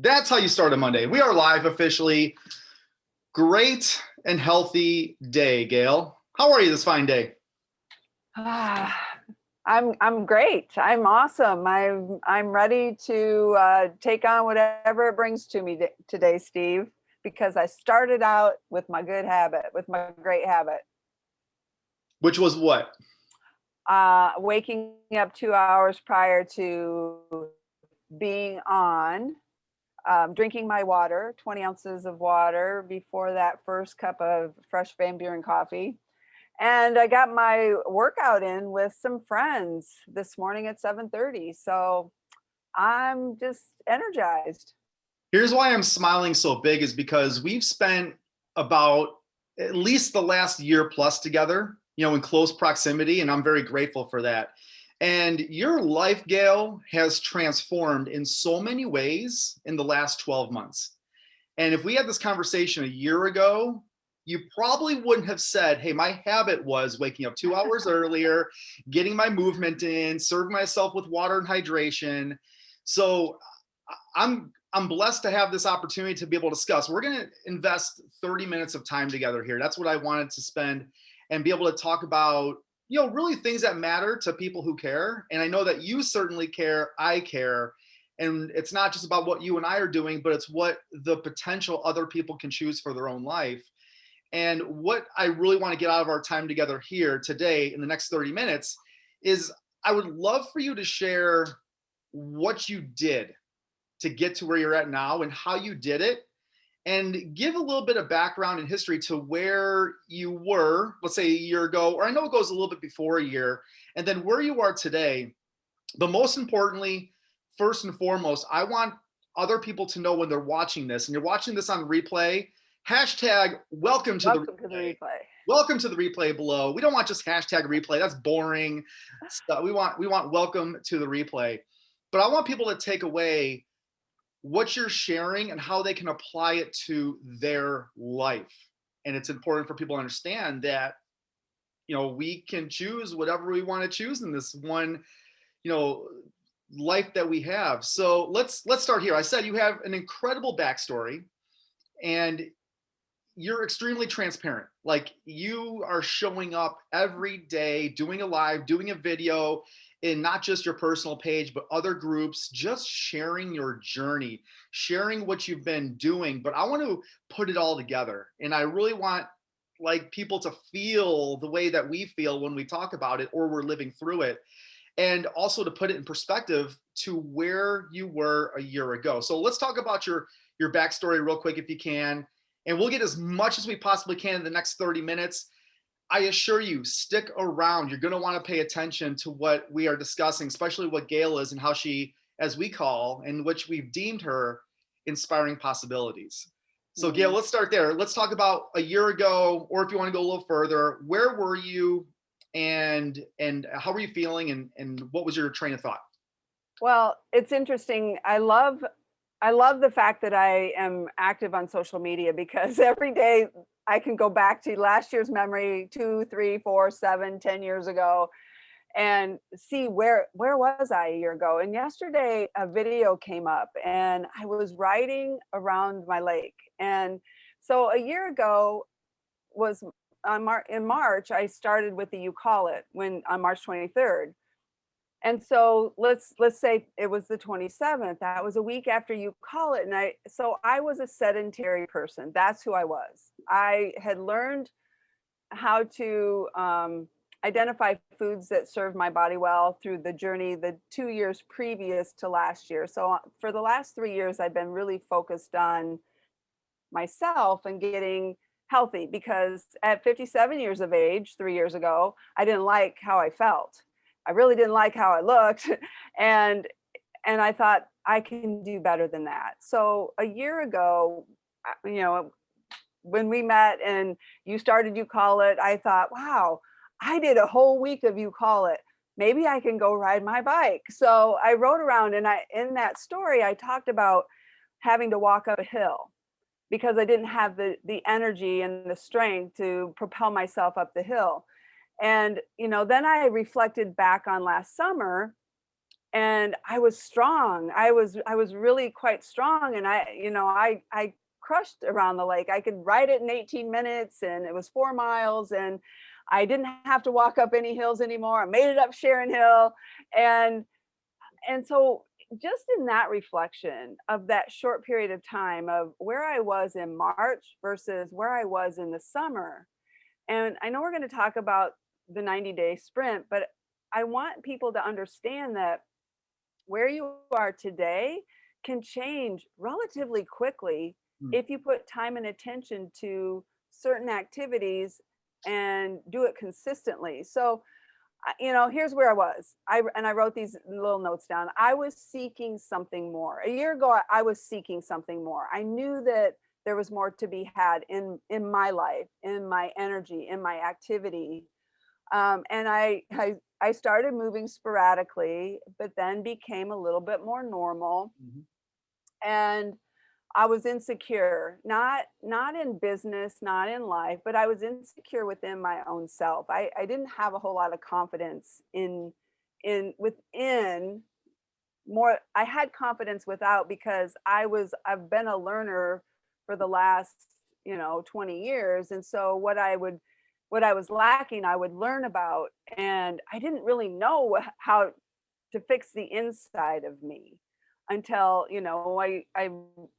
That's how you start a Monday. We are live officially. Great and healthy day, Gayle. How are you this fine day? I'm great. I'm awesome. I'm ready to take on whatever it brings to me today, Steve, because I started out with my good habit, with my great habit. Which was what? Waking up 2 hours prior to being on, drinking my water, 20 ounces of water before that first cup of fresh Van Buren coffee. And I got my workout in with some friends this morning at 7:30. So I'm just energized. Here's why I'm smiling so big is because we've spent about at least the last year plus together, in close proximity, and I'm very grateful for that. And your life, Gayle, has transformed in so many ways in the last 12 months. And if we had this conversation a year ago, you probably wouldn't have said, hey, my habit was waking up 2 hours earlier, getting my movement in, serving myself with water and hydration. So I'm blessed to have this opportunity to be able to discuss. We're going to invest 30 minutes of time together here. That's what I wanted to spend and be able to talk about, really things that matter to people who care. And I know that you certainly care, I care. And it's not just about what you and I are doing, but it's what the potential other people can choose for their own life. And what I really want to get out of our time together here today in the next 30 minutes is I would love for you to share what you did to get to where you're at now and how you did it, and give a little bit of background and history to where you were, let's say a year ago, or I know it goes a little bit before a year, and then where you are today. But most importantly, first and foremost, I want other people to know when they're watching this, and you're watching this on replay, hashtag welcome to the replay. Welcome to the replay below. We don't want just hashtag replay. That's boring stuff. We want welcome to the replay. But I want people to take away what you're sharing and how they can apply it to their life. And it's important for people to understand that, we can choose whatever we want to choose in this one, life that we have. So let's start here. I said you have an incredible backstory and you're extremely transparent. Like, you are showing up every day, doing a live, doing a video in not just your personal page, but other groups, just sharing your journey, sharing what you've been doing. But I want to put it all together. And I really want people to feel the way that we feel when we talk about it or we're living through it. And also to put it in perspective to where you were a year ago. So let's talk about your backstory real quick if you can. And we'll get as much as we possibly can in the next 30 minutes. I assure you, stick around. You're going to want to pay attention to what we are discussing, especially what Gayle is and how she, as we call, and which we've deemed her, inspiring possibilities. So Gayle, let's start there. Let's talk about a year ago, or if you want to go a little further, where were you and how were you feeling and what was your train of thought? Well, it's interesting. I love the fact that I am active on social media because every day I can go back to last year's memory, 2, 3, 4, 7, 10 years ago, and see where was I a year ago. And yesterday a video came up and I was riding around my lake. And so a year ago was in March, I started with the You Call It on March 23rd. And so let's say it was the 27th. That was a week after You Call It. And I was a sedentary person. That's who I was. I had learned how to identify foods that served my body well through the journey, the 2 years previous to last year. So for the last 3 years, I've been really focused on myself and getting healthy, because at 57 years of age, 3 years ago, I didn't like how I felt. I really didn't like how I looked. And I thought I can do better than that. So a year ago, when we met and you started You Call It, I thought, wow, I did a whole week of You Call It. Maybe I can go ride my bike. So I rode around, and in that story, I talked about having to walk up a hill because I didn't have the energy and the strength to propel myself up the hill. And, then I reflected back on last summer and I was strong. I was really quite strong, and I crushed around the lake. I could ride it in 18 minutes, and it was 4 miles, and I didn't have to walk up any hills anymore. I made it up Sharon Hill, and so just in that reflection of that short period of time of where I was in March versus where I was in the summer. And I know we're going to talk about the 90-day sprint, but I want people to understand that where you are today can change relatively quickly Mm. if you put time and attention to certain activities and do it consistently. So, here's where I was. I wrote these little notes down. I was seeking something more. A year ago, I was seeking something more. I knew that there was more to be had in my life, in my energy, in my activity. And I started moving sporadically, but then became a little bit more normal. Mhm. And I was insecure, not in business, not in life, but I was insecure within my own self. I didn't have a whole lot of confidence in within more. I had confidence without because I've been a learner for the last, 20 years. And so what I was lacking, I would learn about, and I didn't really know how to fix the inside of me until I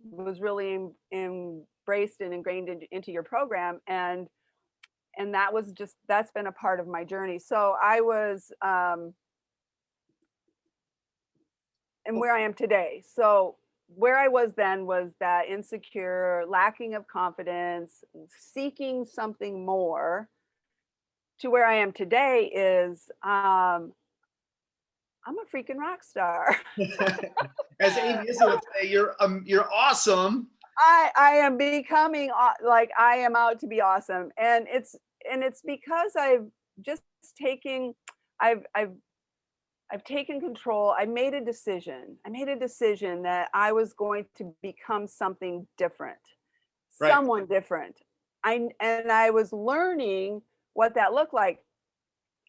was really embraced and ingrained into your program, and that's been a part of my journey. So I was and Oh, where I am today. So where I was then was that insecure, lacking of confidence, seeking something more, to where I am today is I'm a freaking rock star. as Amy Izzy would say, you're awesome. I am becoming like I am out to be awesome, and it's because I've just taken I've I've I've taken control. I made a decision. I made a decision that I was going to become something different, Right. someone different. I was learning what that looked like.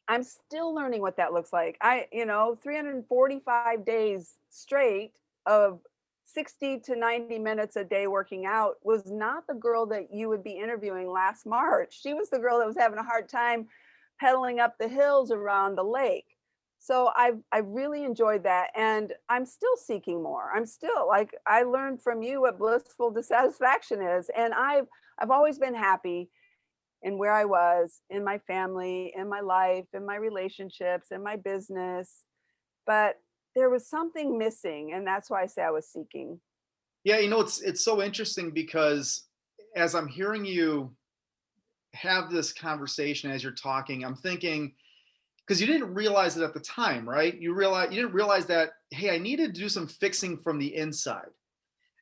I'm still learning what that looks like. 345 days straight of 60 to 90 minutes a day working out was not the girl that you would be interviewing last March. She was the girl that was having a hard time pedaling up the hills around the lake. So I've really enjoyed that, and I'm still seeking more. I'm still like, I learned from you what blissful dissatisfaction is, and I've always been happy in where I was, in my family, in my life, in my relationships, in my business. But there was something missing. And that's why I say I was seeking. Yeah, it's so interesting because as I'm hearing you have this conversation as you're talking, I'm thinking, because you didn't realize it at the time, right? You didn't realize that, hey, I needed to do some fixing from the inside.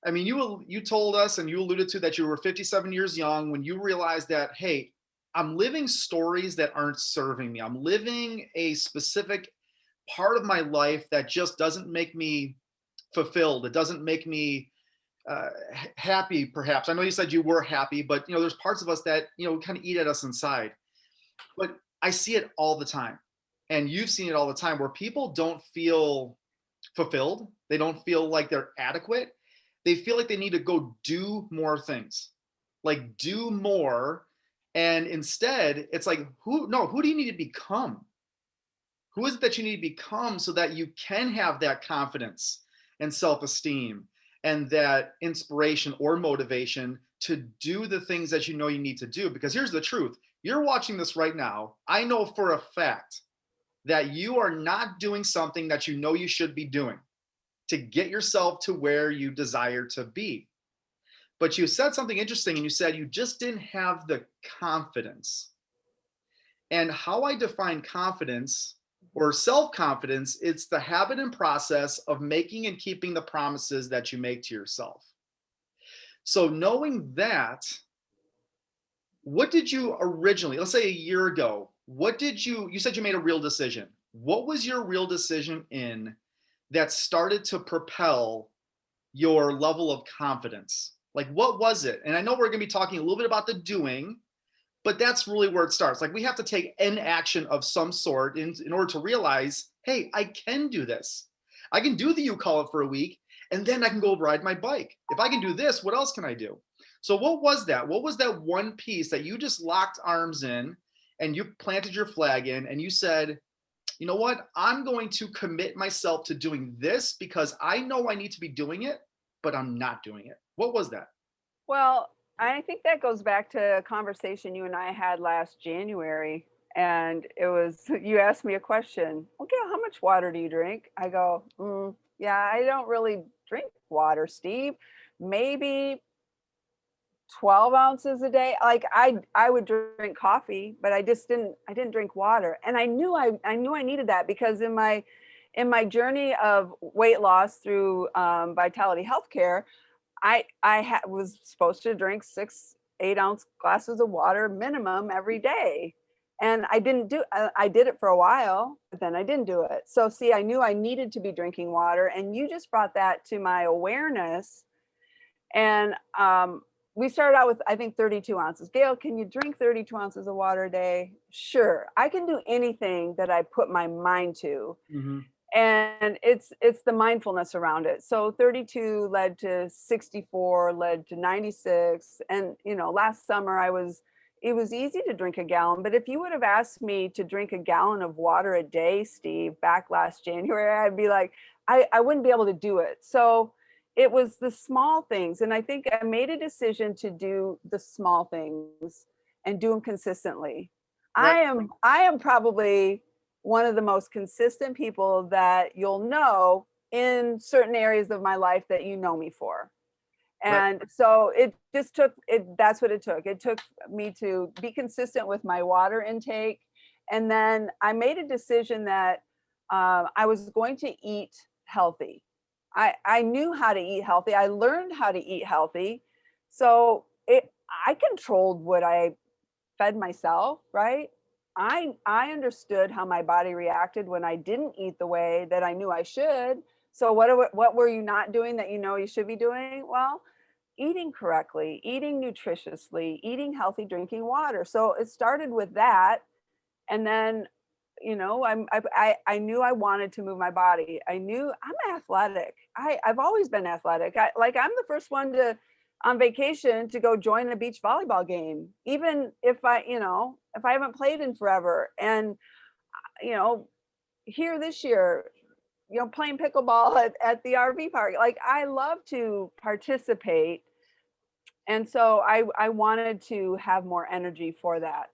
I mean, you told us and you alluded to that you were 57 years young when you realized that, hey, I'm living stories that aren't serving me. I'm living a specific part of my life that just doesn't make me fulfilled. It doesn't make me happy, perhaps. I know you said you were happy, but there's parts of us that kind of eat at us inside. But I see it all the time, and you've seen it all the time, where people don't feel fulfilled. They don't feel like they're adequate. They feel like they need to go do more things, like do more. And instead, it's like, who do you need to become? Who is it that you need to become so that you can have that confidence and self-esteem and that inspiration or motivation to do the things that you know you need to do? Because here's the truth. You're watching this right now. I know for a fact that you are not doing something that you know you should be doing to get yourself to where you desire to be. But you said something interesting, and you said you just didn't have the confidence. And how I define confidence or self confidence, it's the habit and process of making and keeping the promises that you make to yourself. So, knowing that, what did you originally, let's say a year ago, you said you made a real decision. What was your real decision in that started to propel your level of confidence? Like, what was it? And I know we're going to be talking a little bit about the doing, but that's really where it starts. Like, we have to take an action of some sort in order to realize, hey, I can do this. I can do the you call it for a week, and then I can go ride my bike. If I can do this, what else can I do? So what was that? What was that one piece that you just locked arms in and you planted your flag in and you said, you know what? I'm going to commit myself to doing this because I know I need to be doing it, but I'm not doing it. What was that? Well, I think that goes back to a conversation you and I had last January. And it was, you asked me a question. Okay, how much water do you drink? I go, yeah, I don't really drink water, Steve. Maybe 12 ounces a day. Like I would drink coffee, but I didn't drink water. And I knew I needed that because in my journey of weight loss through Vitality Healthcare, was supposed to drink 6 8 ounce glasses of water minimum every day. And I did it for a while, but then I didn't do it. So see, I knew I needed to be drinking water. And you just brought that to my awareness. And we started out with, I think, 32 ounces. Gayle, can you drink 32 ounces of water a day? Sure. I can do anything that I put my mind to. Mhm. And it's the mindfulness around it. So 32 led to 64, led to 96. And, last summer it was easy to drink a gallon. But if you would have asked me to drink a gallon of water a day, Steve, back last January, I'd be like, I wouldn't be able to do it. So it was the small things. And I think I made a decision to do the small things and do them consistently. Right. I am probably one of the most consistent people that you'll know in certain areas of my life that you know me for. Right. And so it just took it. That's what it took. It took me to be consistent with my water intake. And then I made a decision that I was going to eat healthy. I knew how to eat healthy. I learned how to eat healthy. So I controlled what I fed myself, right? I understood how my body reacted when I didn't eat the way that I knew I should. So what were you not doing that you know you should be doing? Well, eating correctly, eating nutritiously, eating healthy, drinking water. So it started with that, and then I knew I wanted to move my body. I knew I'm athletic. I've always been athletic. I'm the first one to on vacation to go join a beach volleyball game, even if if I haven't played in forever. And you know, here this year, playing pickleball at the RV park. Like I love to participate. And so I wanted to have more energy for that.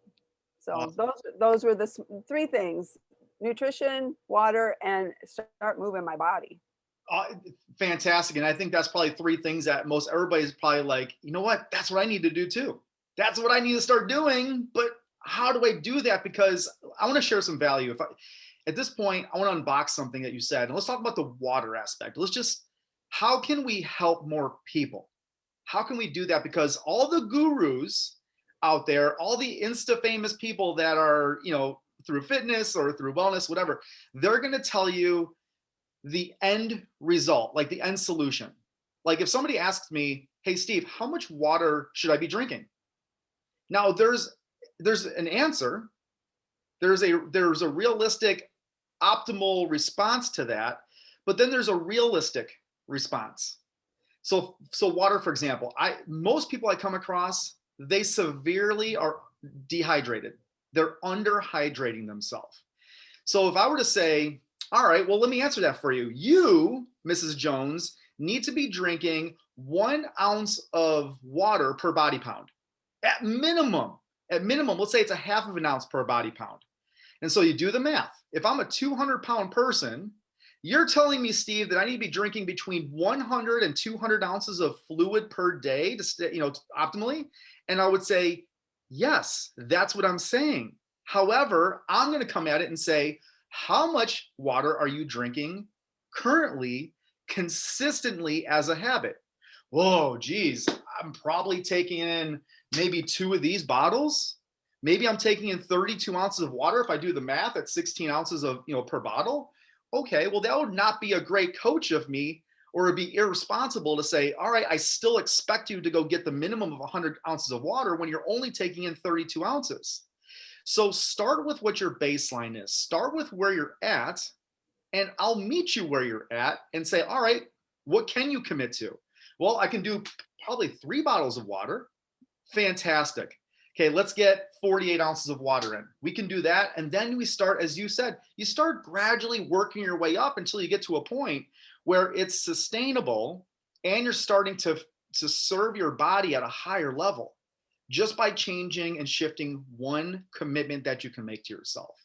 So Awesome. those were the three things: nutrition, water, and start moving my body. Uh, Fantastic. And I think that's probably three things that most everybody's probably like, you know what? That's what I need to do too. That's what I need to start doing. But how do I do that? Because I want to share some value. At this point, I want to unbox something that you said. And let's talk about the water aspect. How can we help more people? How can we do that? Because all the gurus out there, all the Insta famous people that are, through fitness or through wellness, whatever, they're going to tell you the end result, like the end solution. Like if somebody asks me, hey, Steve, how much water should I be drinking? Now there's an answer. There's a realistic optimal response to that, but then there's a realistic response. So water, for example, most people I come across, they severely are dehydrated. They're underhydrating themselves. So if I were to say, all right, well, let me answer that for you. You, Mrs. Jones, need to be drinking 1 ounce of water per body pound. At minimum, let's say it's a half of an ounce per body pound. And so you do the math. If I'm a 200-pound person, you're telling me, Steve, that I need to be drinking between 100 and 200 ounces of fluid per day to stay, optimally. And I would say, yes, that's what I'm saying. However, I'm going to come at it and say, how much water are you drinking currently, consistently as a habit? Whoa, geez, I'm probably taking in maybe 2 of these bottles. Maybe I'm taking in 32 ounces of water if I do the math at 16 ounces of per bottle. Okay, well, that would not be a great coach of me, or it'd be irresponsible to say, all right, I still expect you to go get the minimum of 100 ounces of water when you're only taking in 32 ounces. So start with what your baseline is. Start with where you're at and I'll meet you where you're at and say, all right, what can you commit to? Well, I can do probably 3 bottles of water. Fantastic. Okay, let's get 48 ounces of water in. We can do that. And then we start, as you said, you start gradually working your way up until you get to a point where it's sustainable and you're starting to serve your body at a higher level just by changing and shifting one commitment that you can make to yourself.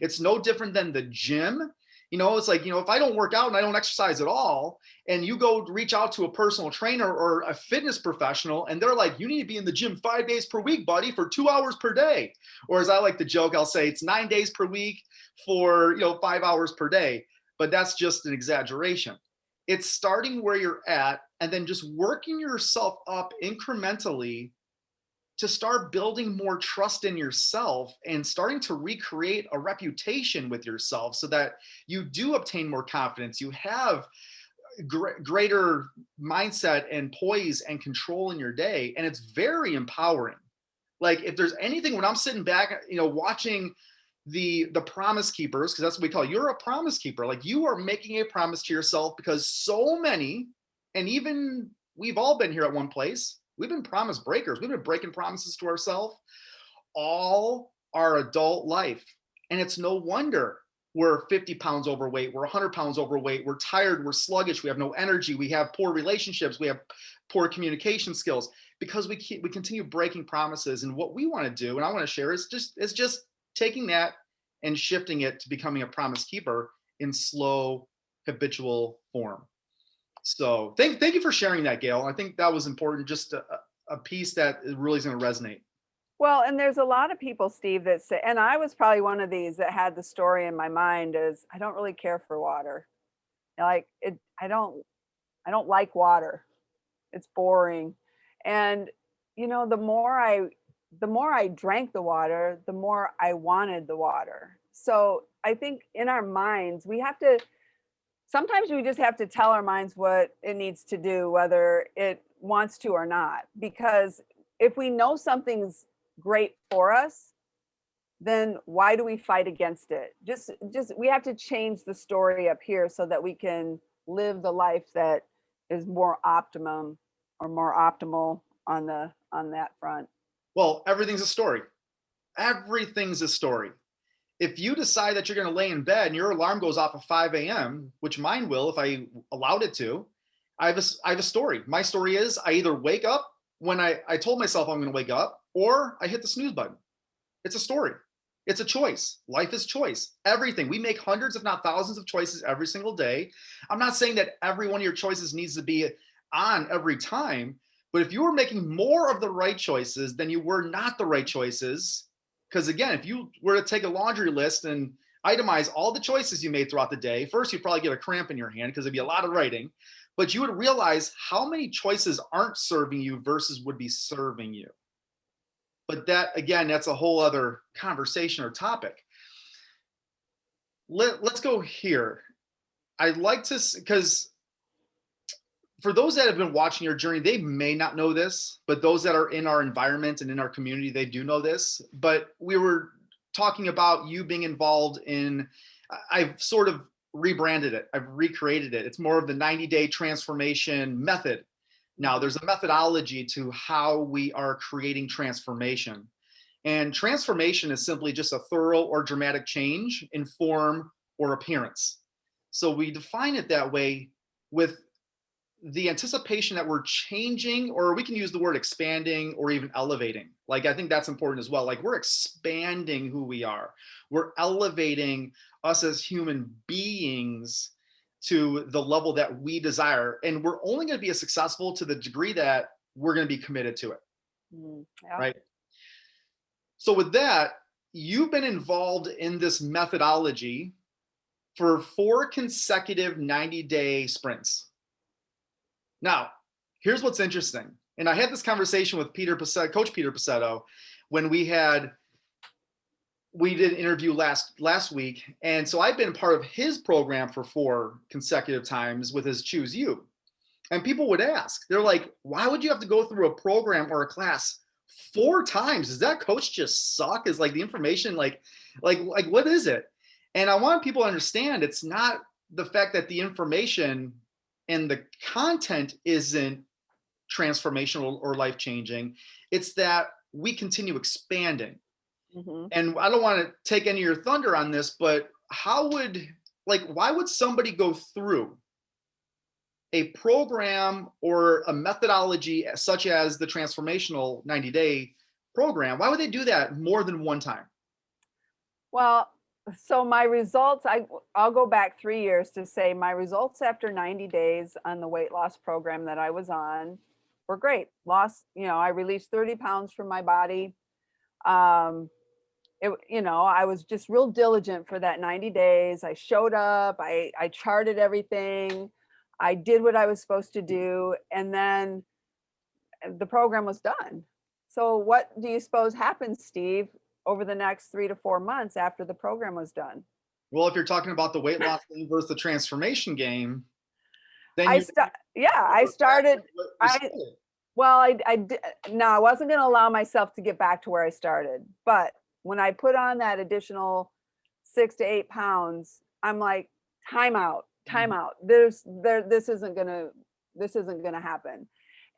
It's no different than the gym. It's like, if I don't work out and I don't exercise at all, and you go reach out to a personal trainer or a fitness professional, and they're like, you need to be in the gym 5 days per week, buddy, for 2 hours per day. Or as I like to joke, I'll say it's 9 days per week for, 5 hours per day. But that's just an exaggeration. It's starting where you're at and then just working yourself up incrementally to start building more trust in yourself and starting to recreate a reputation with yourself so that you do obtain more confidence. You have greater mindset and poise and control in your day. And it's very empowering. Like if there's anything, when I'm sitting back, watching the promise keepers, because that's what we call it. You're a promise keeper. Like you are making a promise to yourself because so many, and even we've all been here at one place. We've been promise breakers. We've been breaking promises to ourselves all our adult life. And it's no wonder we're 50 pounds overweight. We're 100 pounds overweight. We're tired. We're sluggish. We have no energy. We have poor relationships. We have poor communication skills because we continue breaking promises. And what we want to do, and I want to share, is just taking that and shifting it to becoming a promise keeper in slow, habitual form. So thank you for sharing that, Gayle. I think that was important, just a piece that really is going to resonate. Well, and there's a lot of people, Steve, that say, and I was probably one of these that had the story in my mind is I don't really care for water. Like it, I don't like water. It's boring. And the more I drank the water, the more I wanted the water. So I think in our minds, sometimes we just have to tell our minds what it needs to do, whether it wants to or not. Because if we know something's great for us, then why do we fight against it? Just we have to change the story up here so that we can live the life that is more optimum or more optimal on that front. Well, everything's a story. Everything's a story. If you decide that you're going to lay in bed and your alarm goes off at 5 a.m., which mine will if I allowed it to, I have a story. My story is I either wake up when I told myself I'm going to wake up, or I hit the snooze button. It's a story. It's a choice. Life is choice. Everything. We make hundreds, if not thousands of choices every single day. I'm not saying that every one of your choices needs to be on every time, but if you were making more of the right choices than you were not the right choices, because again, if you were to take a laundry list and itemize all the choices you made throughout the day, first you'd probably get a cramp in your hand because it'd be a lot of writing, but you would realize how many choices aren't serving you versus would be serving you. But that, again, that's a whole other conversation or topic. Let's go here. I'd like to, because for those that have been watching your journey, they may not know this, but those that are in our environment and in our community, they do know this. But we were talking about you being involved in, I've sort of rebranded it. I've recreated it. It's more of the 90-day transformation method. Now, there's a methodology to how we are creating transformation. And transformation is simply just a thorough or dramatic change in form or appearance. So we define it that way with the anticipation that we're changing, or we can use the word expanding or even elevating. Like, I think that's important as well. Like, we're expanding who we are. We're elevating us as human beings to the level that we desire. And we're only going to be as successful to the degree that we're going to be committed to it. Yeah. Right. So with that, you've been involved in this methodology for 4 consecutive 90-day sprints. Now, here's what's interesting. And I had this conversation with Coach Peter Pacetto, when we did an interview last week. And so I've been part of his program for 4 consecutive times with his Choose You. And people would ask, they're like, why would you have to go through a program or a class 4 times? Does that coach just suck? Is like the information like what is it? And I want people to understand it's not the fact that the information and the content isn't transformational or life changing. It's that we continue expanding. Mhm. And I don't want to take any of your thunder on this, but why would somebody go through a program or a methodology such as the transformational 90-day program? Why would they do that more than one time? Well, so my results, I'll go back 3 years to say my results after 90 days on the weight loss program that I was on were great. I released 30 pounds from my body. Um, I was just real diligent for that 90 days. I showed up, I charted everything. I did what I was supposed to do. And then the program was done. So what do you suppose happened, Steve, over the next 3 to 4 months after the program was done? Well, if you're talking about the weight loss game versus the transformation game, then I you sta yeah, I started I well, I did no, I wasn't gonna allow myself to get back to where I started, but when I put on that additional 6 to 8 pounds, I'm like, "Time out, time out. This isn't gonna happen."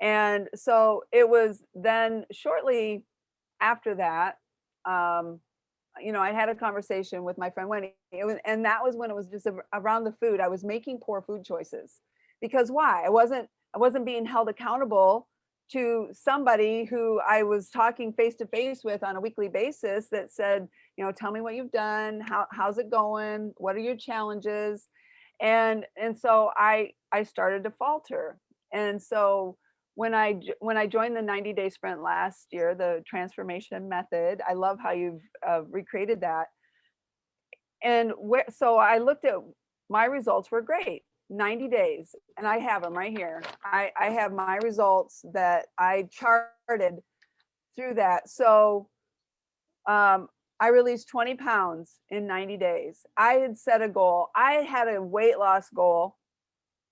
And so it was then shortly after that, um, I had a conversation with my friend Wendy. And that was when it was just around the food. I was making poor food choices because why? I wasn't being held accountable to somebody who I was talking face to face with on a weekly basis that said, tell me what you've done, how's it going, what are your challenges, and so I started to falter, and so when I joined the 90-day sprint last year, the transformation method, I love how you've recreated that. So I looked at my results were great, 90 days, and I have them right here. I have my results that I charted through that. So um, I released 20 pounds in 90 days. I had set a goal. I had a weight loss goal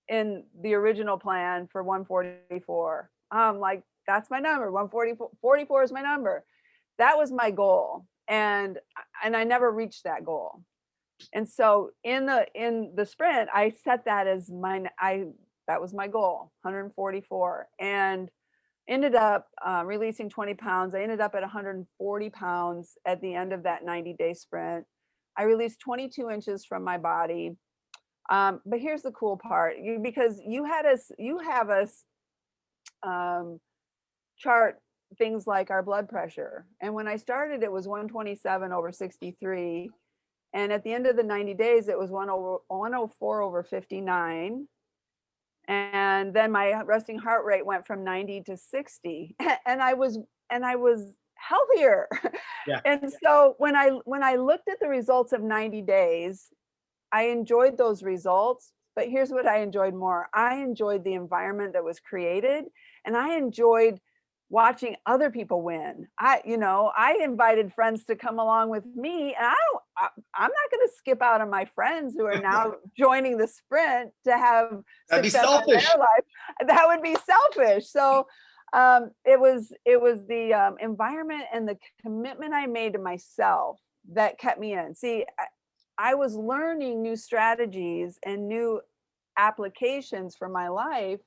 in the original plan for 144. Like, that's my number. 144, 44 is my number. That was my goal. And I never reached that goal. And so in the sprint, I set that as that was my goal, 144, and ended up releasing 20 pounds. I ended up at 140 pounds at the end of that 90-day sprint. I released 22 inches from my body. But here's the cool part, because you have us chart things like our blood pressure. And when I started, it was 127 over 63. And at the end of the 90 days, it was 104 over 59. And then my resting heart rate went from 90 to 60. And I was healthier. Yeah. And so when I looked at the results of 90 days, I enjoyed those results, but here's what I enjoyed more. I enjoyed the environment that was created, and I enjoyed watching other people win. I invited friends to come along with me, and I'm not going to skip out on my friends who are now joining the sprint to have That'd be success in selfish. their life. That would be selfish. So it was the environment and the commitment I made to myself that kept me in. See, I was learning new strategies and new applications for my life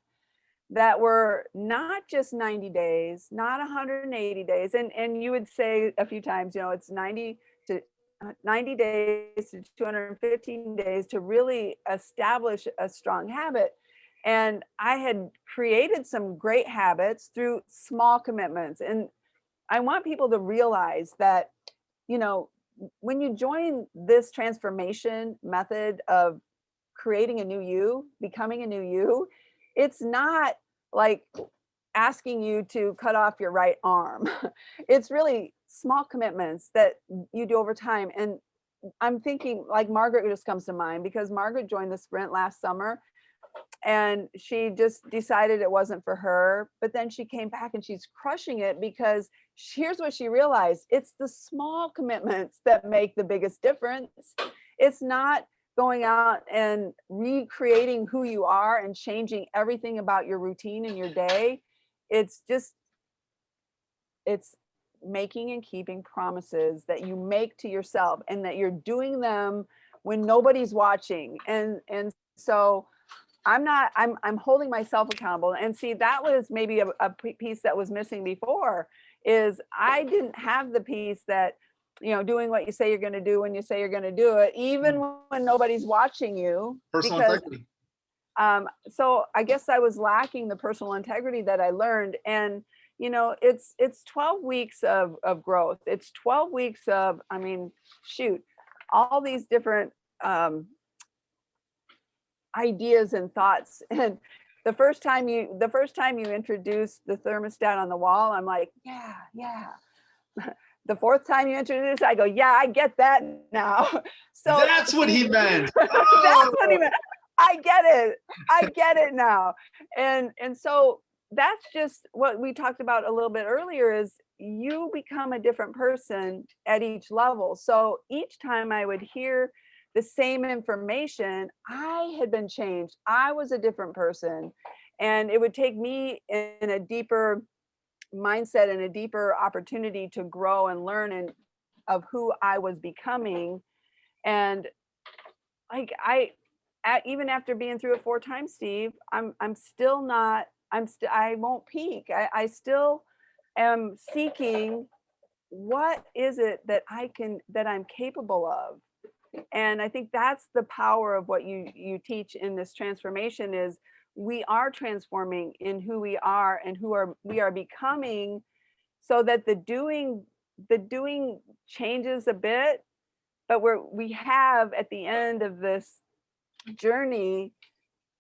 that were not just 90 days, not 180 days. And you would say a few times, it's 90 days to 215 days to really establish a strong habit. And I had created some great habits through small commitments. And I want people to realize that, when you join this transformation method of creating a new you, becoming a new you, it's not like asking you to cut off your right arm. It's really small commitments that you do over time. And I'm thinking, like, Margaret just comes to mind, because Margaret joined the sprint last summer and she just decided it wasn't for her. But then she came back and she's crushing it, because here's what she realized: it's the small commitments that make the biggest difference. It's not going out and recreating who you are and changing everything about your routine and your day. It's making and keeping promises that you make to yourself, and that you're doing them when nobody's watching. And so I'm holding myself accountable. And see, that was maybe a piece that was missing before, is I didn't have the piece that, doing what you say you're going to do when you say you're going to do it, even when nobody's watching you. Personal Because integrity. so I guess I was lacking the personal integrity that I learned. And it's 12 weeks of growth. It's 12 weeks of, shoot, all these different ideas and thoughts. And the first time you introduced the thermostat on the wall, I'm like, yeah. The fourth time you introduced, I go, yeah, I get that now. So that's what he meant. That's what he meant. I get it now. And so that's just what we talked about a little bit earlier, is you become a different person at each level. So each time I would hear the same information, I had been changed. I was a different person. And it would take me in a deeper mindset and a deeper opportunity to grow and learn of who I was becoming. And like even after being through it 4 times, Steve, I won't peak. I still am seeking, what is it that I'm capable of? And I think that's the power of what you teach in this transformation, is we are transforming in who we are and we are becoming, so that the doing changes a bit, but we have at the end of this journey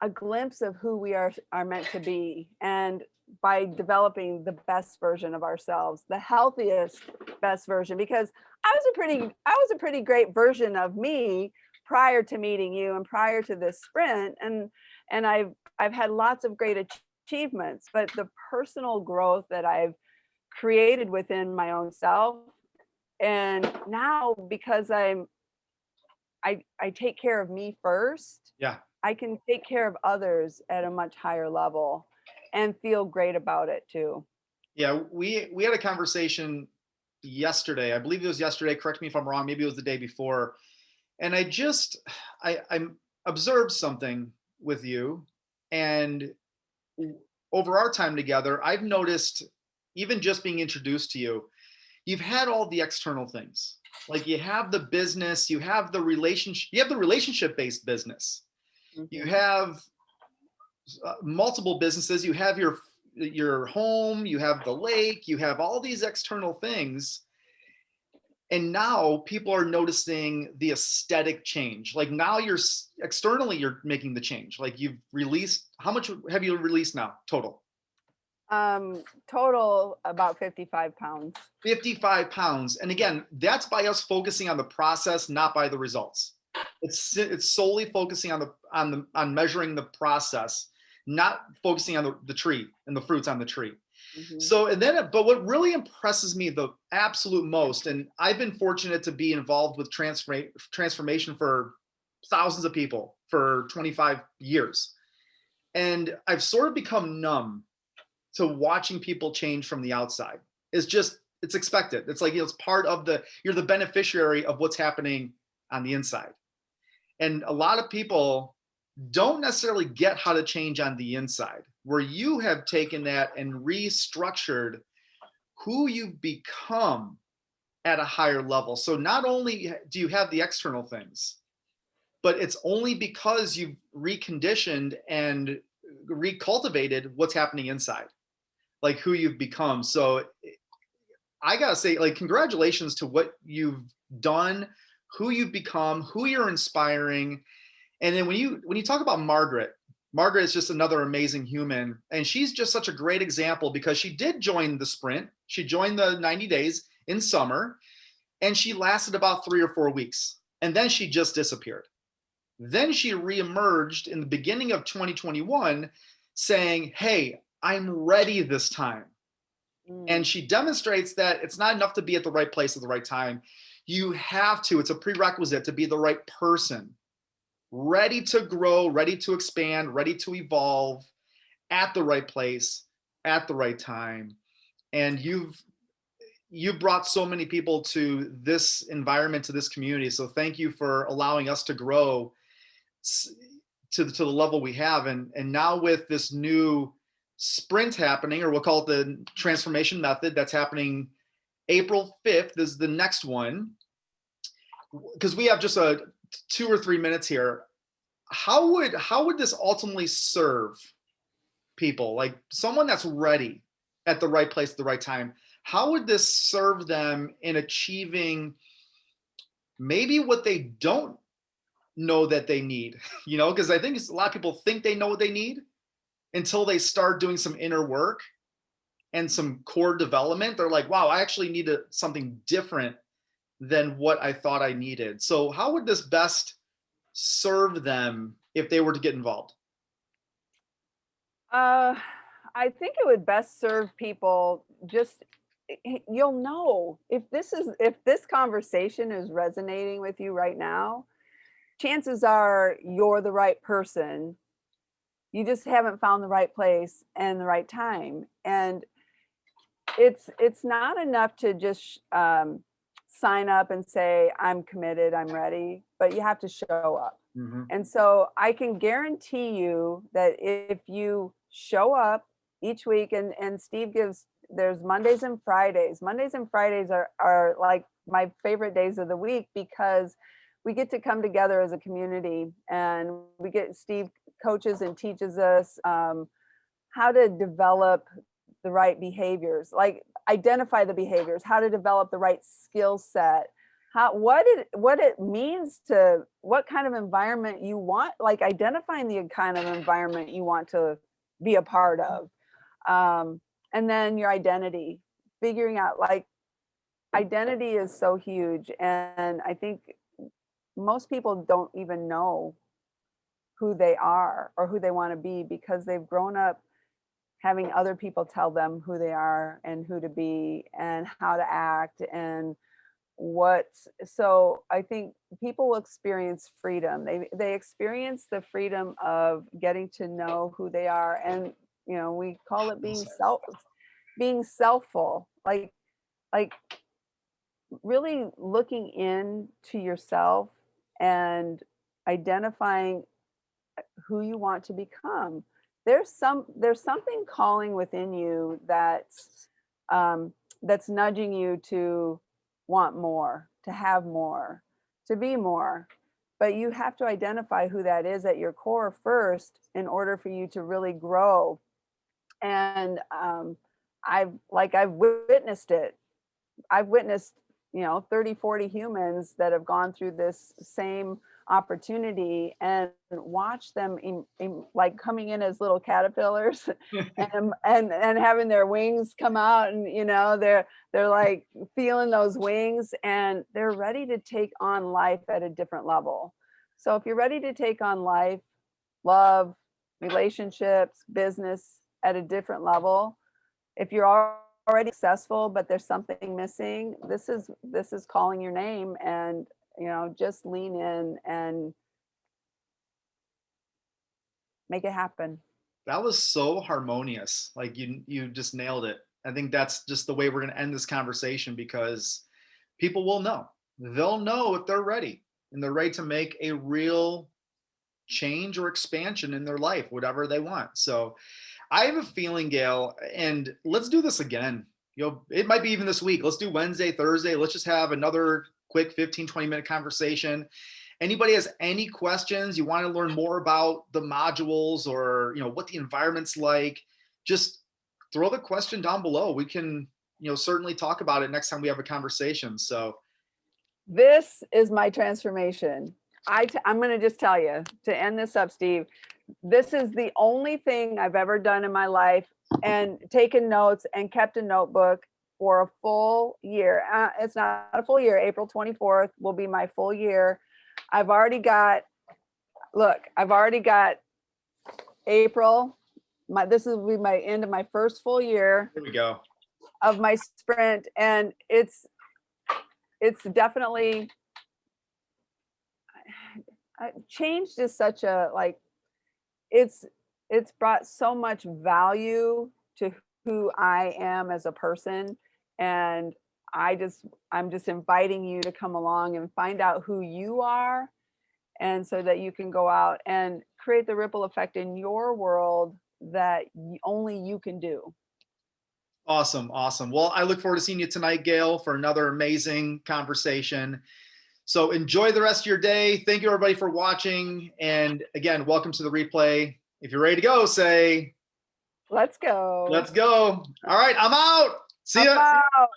a glimpse of who we are meant to be. And by developing the best version of ourselves, the healthiest, best version, because I was a pretty great version of me prior to meeting you and prior to this sprint. And I've had lots of great achievements, but the personal growth that I've created within my own self, and now because I take care of me first, Yeah. I can take care of others at a much higher level and feel great about it too. Yeah, we had a conversation yesterday. I believe it was yesterday. Correct me if I'm wrong. Maybe it was the day before. And I observed something with you, and over our time together, I've noticed, even just being introduced to you, you've had all the external things. Like you have the business, you have the relationship-based business. Mm-hmm. You have multiple businesses. You have your home, you have the lake, you have all these external things. And now people are noticing the aesthetic change. Like now you're making the change. Like you've released, how much have you released now total? Total about 55 pounds. 55 pounds. And again, that's by us focusing on the process, not by the results. It's solely focusing on measuring the process, not focusing on the tree and the fruits on the tree. Mm-hmm. So, but what really impresses me the absolute most, and I've been fortunate to be involved with transformation for thousands of people for 25 years. And I've sort of become numb to watching people change from the outside. It's expected. It's like, it's part of you're the beneficiary of what's happening on the inside. And a lot of people don't necessarily get how to change on the inside, where you have taken that and restructured who you've become at a higher level. So not only do you have the external things, but it's only because you've reconditioned and recultivated what's happening inside, like who you've become. So I gotta say, like, congratulations to what you've done, who you've become, who you're inspiring. And then when you talk about Margaret is just another amazing human. And she's just such a great example, because she did join the sprint. She joined the 90 days in summer, and she lasted about 3 or 4 weeks. And then she just disappeared. Then she reemerged in the beginning of 2021 saying, hey, I'm ready this time. And she demonstrates that it's not enough to be at the right place at the right time. You have to, it's a prerequisite to be the right person, ready to grow, ready to expand, ready to evolve at the right place, at the right time. And you brought so many people to this environment, to this community. So thank you for allowing us to grow to the level we have. And now with this new sprint happening, or we'll call it the transformation method, that's happening April 5th is the next one. Because we have just a 2 or 3 minutes here. How would this ultimately serve people, like someone that's ready at the right place at the right time? How would this serve them in achieving maybe what they don't know that they need? Because I think a lot of people think they know what they need until they start doing some inner work and some core development. They're like, wow, I actually need something different than what I thought I needed. So how would this best serve them if they were to get involved? I think it would best serve people just you'll know if this conversation is resonating with you right now, chances are you're the right person. You just haven't found the right place and the right time. And it's not enough to just sign up and say I'm committed, I'm ready, but you have to show up. Mm-hmm. And so I can guarantee you that if you show up each week, and Steve gives, there's Mondays and Fridays. Mondays and Fridays are like my favorite days of the week because we get to come together as a community, and Steve coaches and teaches us how to develop the right behaviors, like identify the behaviors, how to develop the right skill set, what it means to, what kind of environment you want, like identifying the kind of environment you want to be a part of. And then your identity, figuring out, like, identity is so huge. And I think most people don't even know who they are or who they want to be because they've grown up having other people tell them who they are and who to be and how to act and so I think people will experience freedom. They experience the freedom of getting to know who they are. And we call it being selfful, like really looking into yourself and identifying who you want to become. There's something calling within you that's nudging you to want more, to have more, to be more. But you have to identify who that is at your core first in order for you to really grow. And I've witnessed it. I've witnessed 30, 40 humans that have gone through this same opportunity and watch them like coming in as little caterpillars and having their wings come out, and they're like feeling those wings and they're ready to take on life at a different level. So if you're ready to take on life, love, relationships, business at a different level, if you're already successful but there's something missing, this is calling your name. And just lean in and make it happen. That was so harmonious. Like you just nailed it. I think that's just the way we're going to end this conversation, because people will know. They'll know if they're ready, and they're ready to make a real change or expansion in their life, whatever they want. So I have a feeling, Gayle, and let's do this again. It might be even this week. Let's do Wednesday, Thursday. Let's just have another quick 15, 20-minute conversation. Anybody has any questions, you want to learn more about the modules or what the environment's like, just throw the question down below. We can certainly talk about it next time we have a conversation. So this is my transformation. I'm going to just tell you to end this up, Steve. This is the only thing I've ever done in my life and taken notes and kept a notebook for a full year. It's not a full year. April 24th will be my full year. I've already got April. This will be my end of my first full year. Here we go. Of my sprint. And it's definitely changed is such a, like, it's brought so much value to who I am as a person. And I'm just inviting you to come along and find out who you are, and so that you can go out and create the ripple effect in your world that only you can do. Awesome. Awesome. Well, I look forward to seeing you tonight, Gayle, for another amazing conversation. So enjoy the rest of your day. Thank you, everybody, for watching. And again, welcome to the replay. If you're ready to go, say, Let's go. let's go. All right, I'm out. See I'm ya. out.